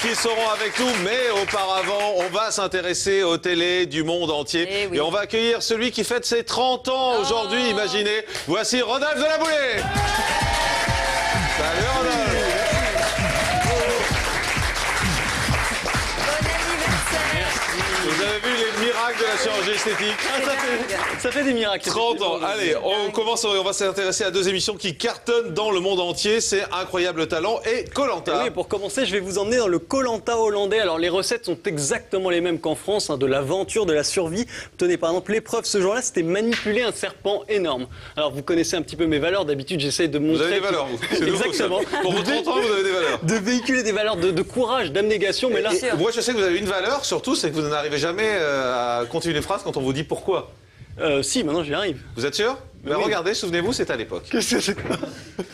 qui seront avec nous, mais auparavant, on va s'intéresser aux télés du monde entier. Et on va accueillir celui qui fête ses 30 ans aujourd'hui, imaginez. Voici Rodolphe de la Boulée. Salut Rodolphe. Vous avez vu les miracles de la chirurgie esthétique? Ça fait des miracles. 30 ans. Allez, on commence, on va s'intéresser à deux émissions qui cartonnent dans le monde entier. C'est Incroyable Talent et Koh-Lanta. Oui, pour commencer, je vais vous emmener dans le Koh-Lanta hollandais. Alors, les recettes sont exactement les mêmes qu'en France, de l'aventure, de la survie. Tenez, par exemple, l'épreuve ce jour-là, c'était manipuler un serpent énorme. Alors, vous connaissez un petit peu mes valeurs. D'habitude, j'essaie de montrer... Vous avez des valeurs, vous. C'est nouveau, exactement. Ça. Pour vos 30 ans, vous avez des valeurs. De véhiculer des valeurs de courage, d'abnégation, mais là... Moi, je sais que vous avez une valeur, surtout, c'est que vous n'arrivez jamais à continuer une phrase quand on vous dit pourquoi. Si, maintenant j'y arrive. Vous êtes sûr? Mais oui. Regardez, souvenez-vous, c'est à l'époque. Qu'est-ce que c'est?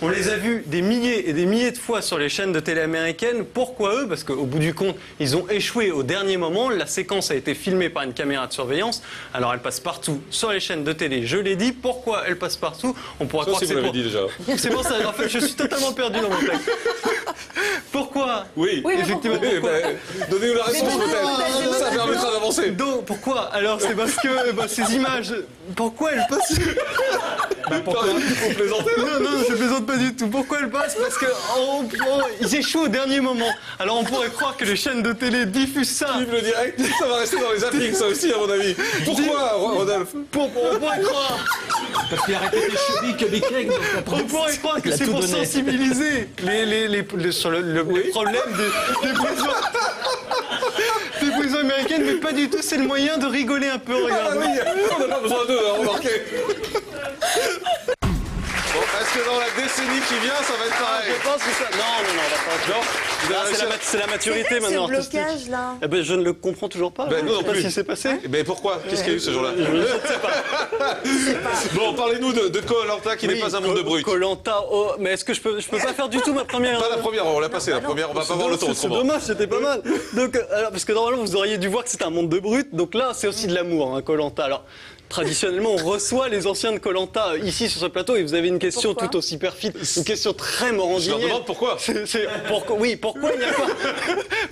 On les a vus des milliers et des milliers de fois sur les chaînes de télé américaines. Pourquoi eux? Parce qu'au bout du compte, ils ont échoué au dernier moment. La séquence a été filmée par une caméra de surveillance. Alors elle passe partout sur les chaînes de télé. Je l'ai dit. Pourquoi elle passe partout? On pourra croire que c'est pour... dit déjà. C'est pour ça. En fait, je suis totalement perdu dans mon texte. Pourquoi? Oui, effectivement. Pourquoi donnez-nous la réponse peut-être. Ça permettra d'avancer. Donc, pourquoi? Alors c'est parce que ces images... Pourquoi elles passent? Pourquoi vous plaisantez? Non, je plaisante pas du tout. Pourquoi elles passent? Parce que ils échouent au dernier moment. Alors on pourrait croire que les chaînes de télé diffusent ça. Vive le direct, ça va rester dans les zappings, ça aussi, à mon avis. Pourquoi, Rodolphe? On pourrait croire. Parce qu'il a répété chevilles que des cakes. On pourrait croire que c'est pour sensibiliser sur le problème des prisons américaines, mais pas du tout. C'est le moyen de rigoler un peu. Regarde. Ah oui, on n'a pas besoin d'eux, remarquez. Bon, est-ce que dans la décennie qui vient, ça va être pareil? Je pense que ça... Non, on va pas. C'est la maturité maintenant. C'est ce blocage là. Eh ben, je ne le comprends toujours pas. Ben, Je nous ne sais non pas plus. ce qui s'est passé. Mais pourquoi? Qu'est-ce qu'il y a eu ce jour-là? Je ne sais pas. Bon, parlez-nous de Koh-Lanta qui n'est pas un monde de brut. Koh-Lanta, mais est-ce que je peux pas faire du tout ma première... Pas la première, on l'a passé, la première, on va pas voir le temps C'est autrement. dommage, c'était pas mal. Donc, parce que normalement, vous auriez dû voir que c'est un monde de brut. Donc là, c'est aussi de l'amour, Koh-Lanta. Alors, traditionnellement, on reçoit les anciens de Koh-Lanta ici sur ce plateau et vous avez une question tout aussi perfide, une question très morandinienne. Je leur demande pourquoi.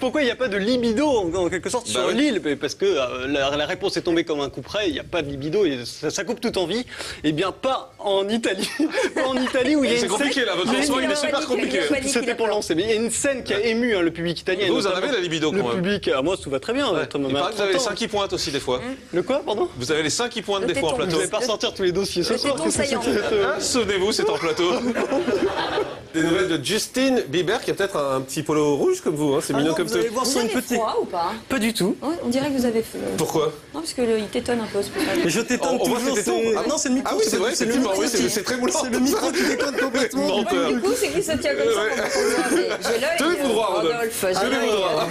Pourquoi il n'y a pas de libido en quelque sorte sur l'île? Parce que la réponse est tombée comme un coup près, il n'y a pas de libido et ça coupe toute envie. Eh bien, pas en Italie. Pas en Italie où il y a une C'est compliqué là, votre lancement il est super compliqué. C'était pour lancer, mais il y a une scène qui a ému le public italien. Vous en avez la libido quand même. Le public, moi tout va très bien. Il paraît que vous avez les seins qui pointent aussi des fois. Le quoi, pardon? Vous avez les seins qui pointent des fois en plateau. Vous n'allez pas ressortir tous les dossiers ce soir. Souvenez-vous, c'est en plateau. Des nouvelles de Justin Bieber qui a peut-être un petit polo rouge comme vous, c'est mignon comme ça. Vous allez voir Vous son avez petit. froid ou pas? Pas du tout. Ouais, on dirait que vous avez froid. Pourquoi? Non, parce qu'il t'étonne un peu, c'est pour ça. Et je t'étonne On voit toujours. tes tétons. Non, c'est le micro. Ah oui, c'est vrai, c'est le effectivement, micro. oui, c'est très moulant. C'est le micro qui déconne complètement. Menteur. Du coup, c'est qui se tient comme ça pendant qu'on voit, mais j'ai l'œil. Tenez-vous droit, Rodolphe. Rodolphe, j'ai Tenez-vous l'œil. droit.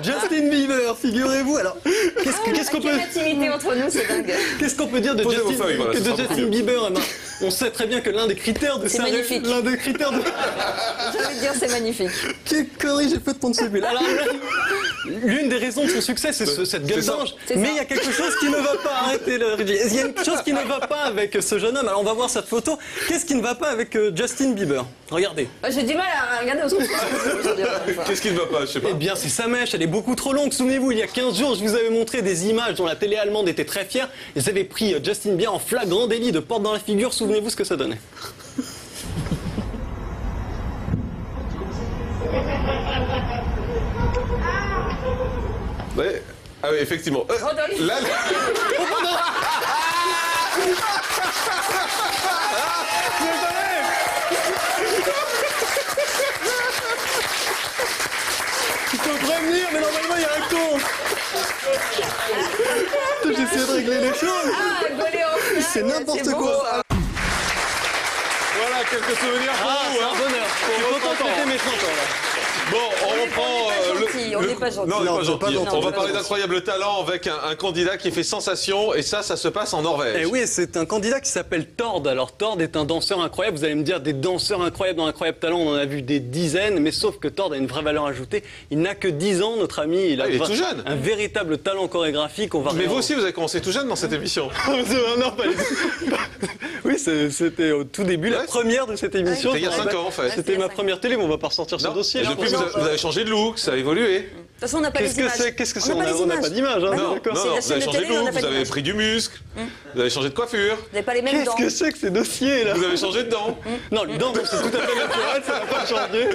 Justin Bieber, figurez-vous. Alors, qu'est-ce qu'on peut... Quelle intimité entre nous, c'est dingue. Qu'est-ce qu'on peut dire de Posez vos Justin, feuilles, voilà, que ce de sera beaucoup Justin mieux. Bieber? On sait très bien que l'un des critères de C'est magnifique. l'un des critères de... J'ai envie de dire, c'est magnifique. Quelle connerie j'ai fait de ton cellule. Alors, l'une des raisons de son succès, c'est cette gueule ça. d'ange. C'est Mais ça. il y a quelque chose qui ne va pas. Arrêtez le Rudy. Il y a une chose qui ne va pas avec ce jeune homme. Alors, on va voir cette photo. Qu'est-ce qui ne va pas avec Justin Bieber? Regardez. J'ai du mal à regarder autre chose. Qu'est-ce qui ne va pas? Je sais pas. Eh bien, c'est sa mèche, elle est beaucoup trop longue. Souvenez-vous, il y a 15 jours, je vous avais montré des images dont la télé allemande était très fière. Ils avaient pris Justin Bieber en flagrant délit de porte dans la figure. Souvenez-vous ce que ça donnait. Ouais. Ah oui, effectivement. Rodolphe. Là, Il faut prévenir, mais normalement, il y a un con. J'essaie de régler les choses. Ah, golé en flamme. C'est n'importe beau, quoi. ça. voilà quelques souvenirs pour Ah, vous. c'est un bonheur. Je suis content de fêter mes 30 ans, là. Bon, on reprend On on n'est pas gentil. Non, on n'est pas gentil. Non, On va pas parler gentil. d'incroyable talent avec un candidat qui fait sensation et ça se passe en Norvège. Eh oui, c'est un candidat qui s'appelle Tord. Alors Tord est un danseur incroyable. Vous allez me dire, des danseurs incroyables dans Incroyable Talent, on en a vu des dizaines, mais sauf que Tord a une vraie valeur ajoutée. Il n'a que 10 ans, notre ami. Il est tout jeune. Un véritable talent chorégraphique. Mais vous aussi, vous avez commencé tout jeune dans cette émission. Non, pas du tout. Oui, c'était au tout début, la première de cette émission. C'était il y a 5 ans en fait. C'était ma première télé, mais on va pas ressortir ce Non. dossier. Et là, depuis, pour ça. vous avez changé de look, ça a évolué. De toute façon, on n'a pas les images. Qu'est-ce que c'est On n'a On n'a pas d'image. Hein, Non, d'accord. non, C'est la vous chaîne avez de changé de télé, on look, n'a pas vous avez d'image. pris du muscle, vous avez changé de coiffure, Vous n'avez pas les mêmes dents. Qu'est-ce que c'est que ce dossier là vous avez changé de dents. Non, les dents, c'est tout à fait naturel, ça n'a pas changé.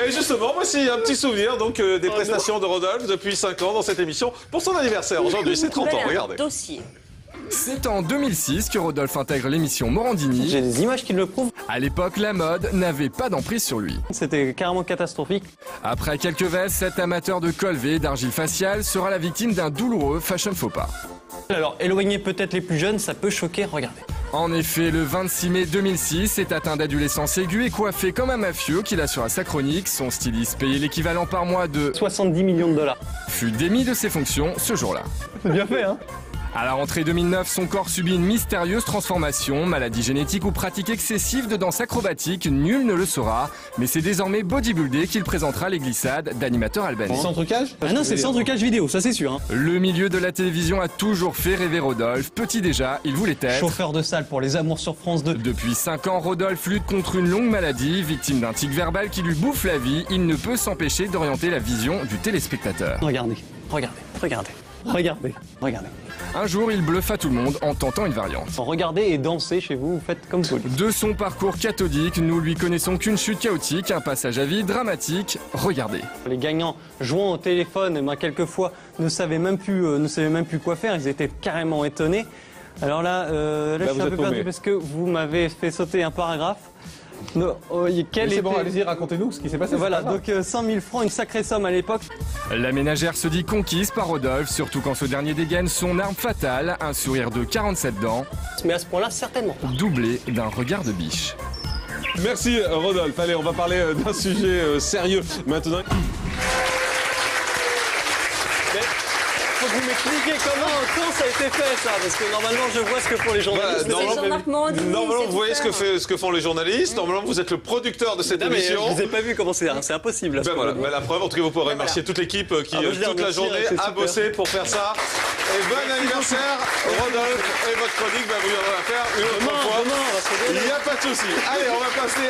Et justement, voici un petit souvenir donc, des prestations de Rodolphe depuis 5 ans dans cette émission pour son anniversaire. Aujourd'hui, c'est 30 ans, regardez. Dossier. C'est en 2006 que Rodolphe intègre l'émission Morandini. J'ai des images qui le prouvent. À l'époque, la mode n'avait pas d'emprise sur lui. C'était carrément catastrophique. Après quelques vestes, cet amateur de colvé d'argile faciale sera la victime d'un douloureux fashion faux pas. Alors, éloigner peut-être les plus jeunes, ça peut choquer, regardez. En effet, le 26 mai 2006, est atteint d'adolescence aiguë et coiffé comme un mafieux qu'il assure à sa chronique. Son styliste, payé l'équivalent par mois de 70 millions de dollars. fut démis de ses fonctions ce jour-là. C'est bien fait, hein? À la rentrée 2009, son corps subit une mystérieuse transformation, maladie génétique ou pratique excessive de danse acrobatique, nul ne le saura. Mais c'est désormais bodybuildé qu'il présentera les glissades d'animateur albanais. Sans trucage? Ah non, c'est sans trucage vidéo, ça c'est sûr. Hein. Le milieu de la télévision a toujours fait rêver Rodolphe. Petit déjà, il voulait être... Chauffeur de salle pour les amours sur France 2. Depuis 5 ans, Rodolphe lutte contre une longue maladie, victime d'un tic verbal qui lui bouffe la vie. Il ne peut s'empêcher d'orienter la vision du téléspectateur. Regardez, regardez, regardez, regardez, regardez. Un jour, il bluffe à tout le monde en tentant une variante. Regardez et dansez chez vous, vous faites comme vous. De son parcours cathodique, nous lui connaissons qu'une chute chaotique, un passage à vide dramatique. Regardez. Les gagnants jouant au téléphone, eh ben, quelquefois, ne savaient même plus quoi faire, ils étaient carrément étonnés. Alors là, je suis un peu perdu parce que vous m'avez fait sauter un paragraphe. No, C'est bon, allez-y, racontez-nous ce qui s'est passé. Voilà, donc 100 000 francs, une sacrée somme à l'époque. La ménagère se dit conquise par Rodolphe, surtout quand ce dernier dégaine son arme fatale, un sourire de 47 dents, Mais à ce point-là, certainement pas. doublé d'un regard de biche. Merci Rodolphe. Allez, on va parler d'un sujet sérieux maintenant. Faut que vous m'expliquiez quand ça a été fait ça, parce que normalement je vois ce que font les journalistes. Voilà, C'est Jean-Marc Morandini, Normalement, c'est vous voyez tout ce que font les journalistes. Normalement, vous êtes le producteur de cette Non, mais émission. je vous ai pas vu comment c'est impossible. à ce Ben voilà, moment-là. ben la preuve, en tout cas, vous pourrez remercier toute l'équipe qui, Ah, moi, je les toute la remercie, journée, c'est a super. bossé pour faire ça. Et bon anniversaire, Rodolphe. Et votre chronique, ben, vous viendrez la faire une autre Demain, fois. on va se régaler. Il n'y a pas de souci. Allez, on va passer.